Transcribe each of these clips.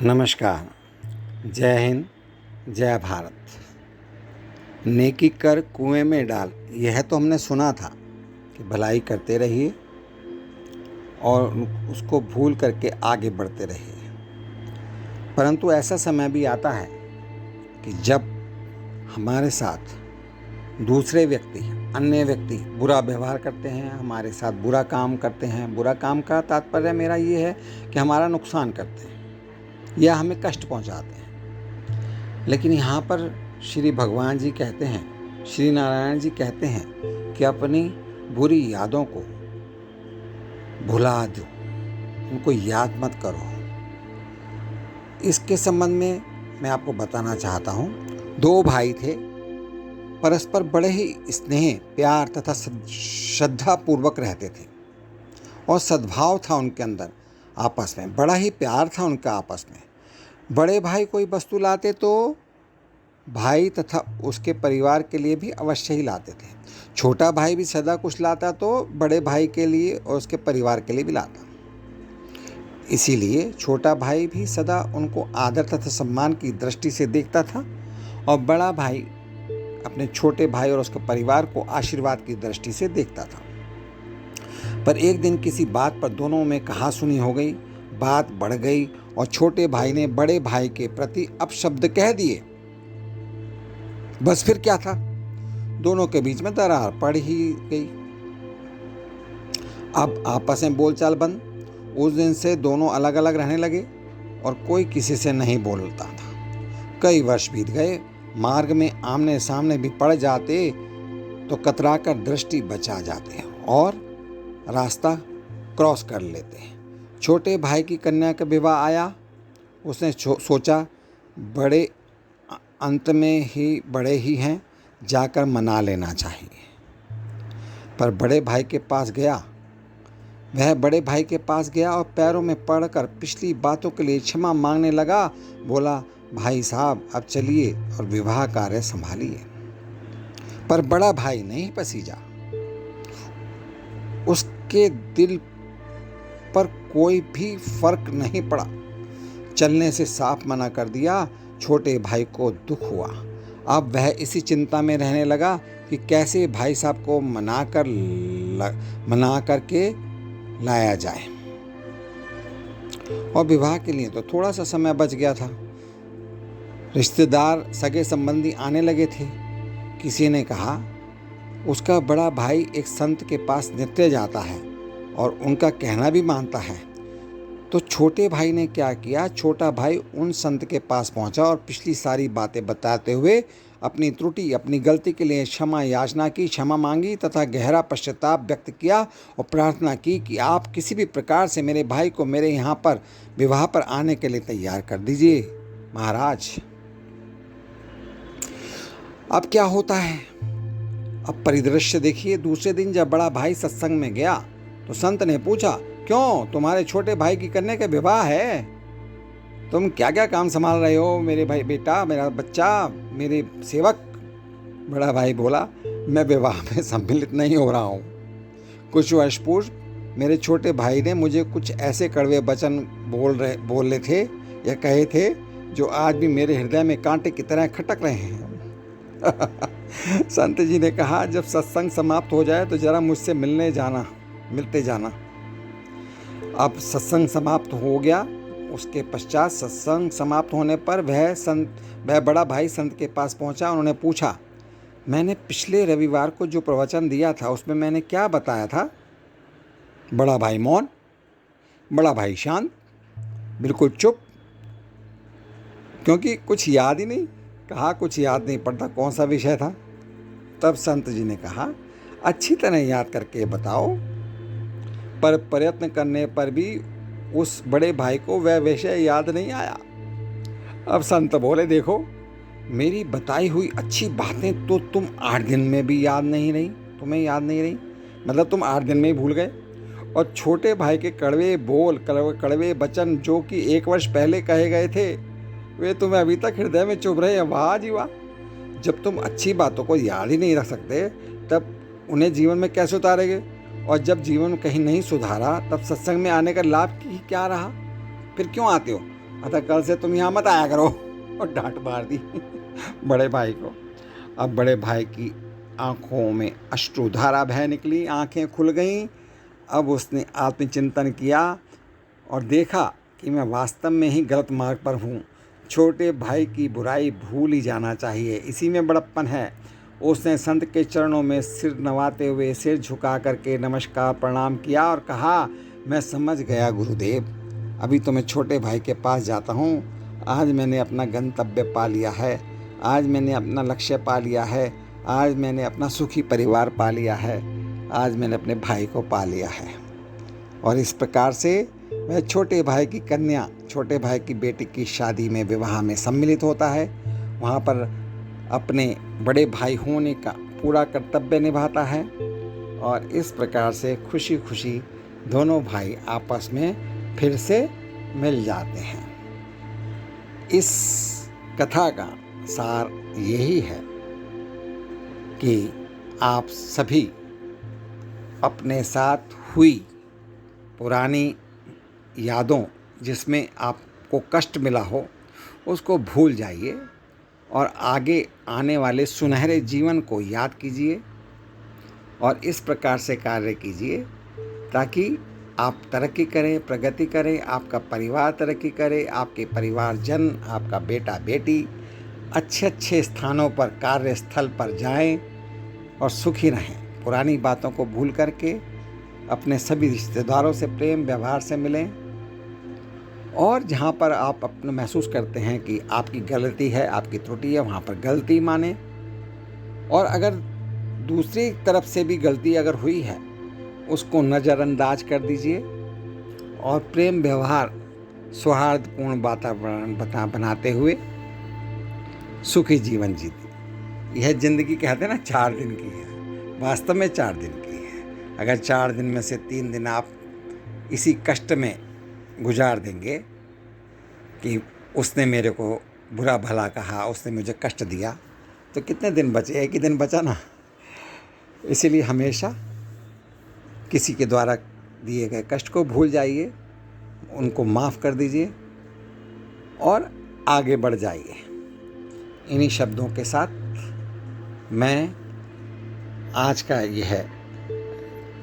नमस्कार। जय हिंद, जय भारत। नेकी कर कुएं में डाल, यह तो हमने सुना था कि भलाई करते रहिए और उसको भूल करके आगे बढ़ते रहिए। परंतु ऐसा समय भी आता है कि जब हमारे साथ दूसरे व्यक्ति, अन्य व्यक्ति बुरा व्यवहार करते हैं, हमारे साथ बुरा काम करते हैं। बुरा काम का तात्पर्य मेरा ये है कि हमारा नुकसान करते हैं या हमें कष्ट पहुंचाते हैं। लेकिन यहाँ पर श्री भगवान जी कहते हैं, श्री नारायण जी कहते हैं कि अपनी बुरी यादों को भुला दो, उनको याद मत करो। इसके संबंध में मैं आपको बताना चाहता हूँ। दो भाई थे, परस्पर बड़े ही स्नेह, प्यार तथा श्रद्धा पूर्वक रहते थे और सद्भाव था उनके अंदर। आपस में बड़ा ही प्यार था उनका आपस में। बड़े भाई कोई वस्तु लाते तो भाई तथा उसके परिवार के लिए भी अवश्य ही लाते थे। छोटा भाई भी सदा कुछ लाता तो बड़े भाई के लिए और उसके परिवार के लिए भी लाता। इसीलिए छोटा भाई भी सदा उनको आदर तथा सम्मान की दृष्टि से देखता था और बड़ा भाई अपने छोटे भाई और उसके परिवार को आशीर्वाद की दृष्टि से देखता था। पर एक दिन किसी बात पर दोनों में कहासुनी हो गई, बात बढ़ गई और छोटे भाई ने बड़े भाई के प्रति अपशब्द कह दिए। बस फिर क्या था, दोनों के बीच में दरार पड़ ही गई। अब आपस में बोलचाल बंद। उस दिन से दोनों अलग अलग रहने लगे और कोई किसी से नहीं बोलता था। कई वर्ष बीत गए। मार्ग में आमने सामने भी पड़ जाते तो कतराकर दृष्टि बचा जाते और रास्ता क्रॉस कर लेते। छोटे भाई की कन्या का विवाह आया। उसने सोचा बड़े अंत में ही बड़े ही हैं, जाकर मना लेना चाहिए। पर बड़े भाई के पास गया। वह बड़े भाई के पास गया और पैरों में पड़कर पिछली बातों के लिए क्षमा मांगने लगा। बोला, भाई साहब अब चलिए और विवाह कार्य संभालिए। पर बड़ा भाई नहीं पसीजा। उसके दिल पर कोई भी फर्क नहीं पड़ा। चलने से साफ मना कर दिया। छोटे भाई को दुख हुआ। अब वह इसी चिंता में रहने लगा कि कैसे भाई साहब को मना करके लाया जाए। और विवाह के लिए तो थोड़ा सा समय बच गया था। रिश्तेदार, सगे संबंधी आने लगे थे। किसी ने कहा उसका बड़ा भाई एक संत के पास नित्य जाता है और उनका कहना भी मानता है। तो छोटे भाई ने क्या किया, छोटा भाई उन संत के पास पहुंचा और पिछली सारी बातें बताते हुए अपनी त्रुटि, अपनी गलती के लिए क्षमा याचना की, क्षमा मांगी तथा गहरा पश्चाताप व्यक्त किया और प्रार्थना की कि आप किसी भी प्रकार से मेरे भाई को मेरे यहाँ पर विवाह पर आने के लिए तैयार कर दीजिए महाराज। अब क्या होता है, अब परिदृश्य देखिए। दूसरे दिन जब बड़ा भाई सत्संग में गया तो संत ने पूछा, क्यों, तुम्हारे छोटे भाई की कन्या का विवाह है? तुम क्या क्या काम संभाल रहे हो मेरे भाई, बेटा, मेरा बच्चा, मेरे सेवक? बड़ा भाई बोला, मैं विवाह में सम्मिलित नहीं हो रहा हूँ। कुछ वर्ष पूर्व मेरे छोटे भाई ने मुझे कुछ ऐसे कड़वे वचन बोले थे या कहे थे जो आज भी मेरे हृदय में कांटे की तरह खटक रहे हैं। संत जी ने कहा, जब सत्संग समाप्त हो जाए तो जरा मुझसे मिलते जाना। अब सत्संग समाप्त हो गया। उसके पश्चात सत्संग समाप्त होने पर वह बड़ा भाई संत के पास पहुंचा। उन्होंने पूछा, मैंने पिछले रविवार को जो प्रवचन दिया था उसमें मैंने क्या बताया था? बड़ा भाई मौन, बड़ा भाई शांत, बिल्कुल चुप, क्योंकि कुछ याद ही नहीं। कहा कुछ याद नहीं पड़ता, कौन सा विषय था? तब संत जी ने कहा, अच्छी तरह याद करके बताओ। पर प्रयत्न करने पर भी उस बड़े भाई को वह विषय याद नहीं आया। अब संत बोले, देखो, मेरी बताई हुई अच्छी बातें तो तुम 8 दिन में भी याद नहीं रही, तुम्हें याद नहीं रही, मतलब तुम 8 दिन में ही भूल गए। और छोटे भाई के कड़वे वचन जो कि 1 वर्ष पहले कहे गए थे, वे तुम्हें अभी तक हृदय में चुभ रहे हैं। वाह जी वाह। जब तुम अच्छी बातों को याद ही नहीं रख सकते तब उन्हें जीवन में कैसे उतारेंगे? और जब जीवन कहीं नहीं सुधारा तब सत्संग में आने का लाभ ही क्या रहा? फिर क्यों आते हो? अतः कल से तुम यहाँ मत आया करो। और डांट मार दी बड़े भाई को। अब बड़े भाई की आंखों में अश्रुधारा बह निकली, आंखें खुल गईं। अब उसने आत्मचिंतन किया और देखा कि मैं वास्तव में ही गलत मार्ग पर हूँ। छोटे भाई की बुराई भूल ही जाना चाहिए, इसी में बड़प्पन है। उसने संत के चरणों में सिर नवाते हुए सिर झुका करके नमस्कार प्रणाम किया और कहा, मैं समझ गया गुरुदेव, अभी तो मैं छोटे भाई के पास जाता हूँ। आज मैंने अपना गंतव्य पा लिया है, आज मैंने अपना लक्ष्य पा लिया है, आज मैंने अपना सुखी परिवार पा लिया है, आज मैंने अपने भाई को पा लिया है। और इस प्रकार से वह छोटे भाई की कन्या, छोटे भाई की बेटी की शादी में, विवाह में सम्मिलित होता है। वहाँ पर अपने बड़े भाई होने का पूरा कर्तव्य निभाता है और इस प्रकार से खुशी खुशी दोनों भाई आपस में फिर से मिल जाते हैं। इस कथा का सार यही है कि आप सभी अपने साथ हुई पुरानी यादों, जिसमें आपको कष्ट मिला हो, उसको भूल जाइए और आगे आने वाले सुनहरे जीवन को याद कीजिए और इस प्रकार से कार्य कीजिए ताकि आप तरक्की करें, प्रगति करें, आपका परिवार तरक्की करे, आपके परिवारजन, आपका बेटा बेटी अच्छे अच्छे स्थानों पर, कार्यस्थल पर जाएं और सुखी रहें। पुरानी बातों को भूल करके अपने सभी रिश्तेदारों से प्रेम व्यवहार से मिलें और जहाँ पर आप अपना महसूस करते हैं कि आपकी गलती है, आपकी त्रुटि है, वहाँ पर गलती माने। और अगर दूसरी तरफ से भी गलती अगर हुई है, उसको नज़रअंदाज कर दीजिए और प्रेम व्यवहार, सौहार्दपूर्ण वातावरण बनाते हुए सुखी जीवन जीते। यह ज़िंदगी कहते हैं ना 4 दिन की है, वास्तव में 4 दिन की है। अगर 4 दिन में से 3 दिन आप इसी कष्ट में गुजार देंगे कि उसने मेरे को बुरा भला कहा, उसने मुझे कष्ट दिया, तो कितने दिन बचे? 1 ही दिन बचा ना। इसीलिए हमेशा किसी के द्वारा दिए गए कष्ट को भूल जाइए, उनको माफ़ कर दीजिए और आगे बढ़ जाइए। इन्हीं शब्दों के साथ मैं आज का यह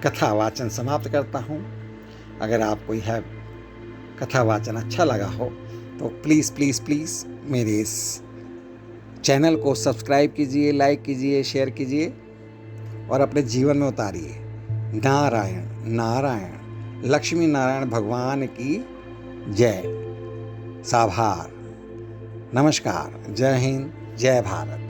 कथा वाचन समाप्त करता हूँ। अगर आपको यह कथा वाचन अच्छा लगा हो तो प्लीज़ प्लीज़ प्लीज़ मेरे इस चैनल को सब्सक्राइब कीजिए, लाइक कीजिए, शेयर कीजिए और अपने जीवन में उतारिए। नारायण नारायण, लक्ष्मी नारायण भगवान की जय। साभार, नमस्कार, जय हिंद, जय भारत।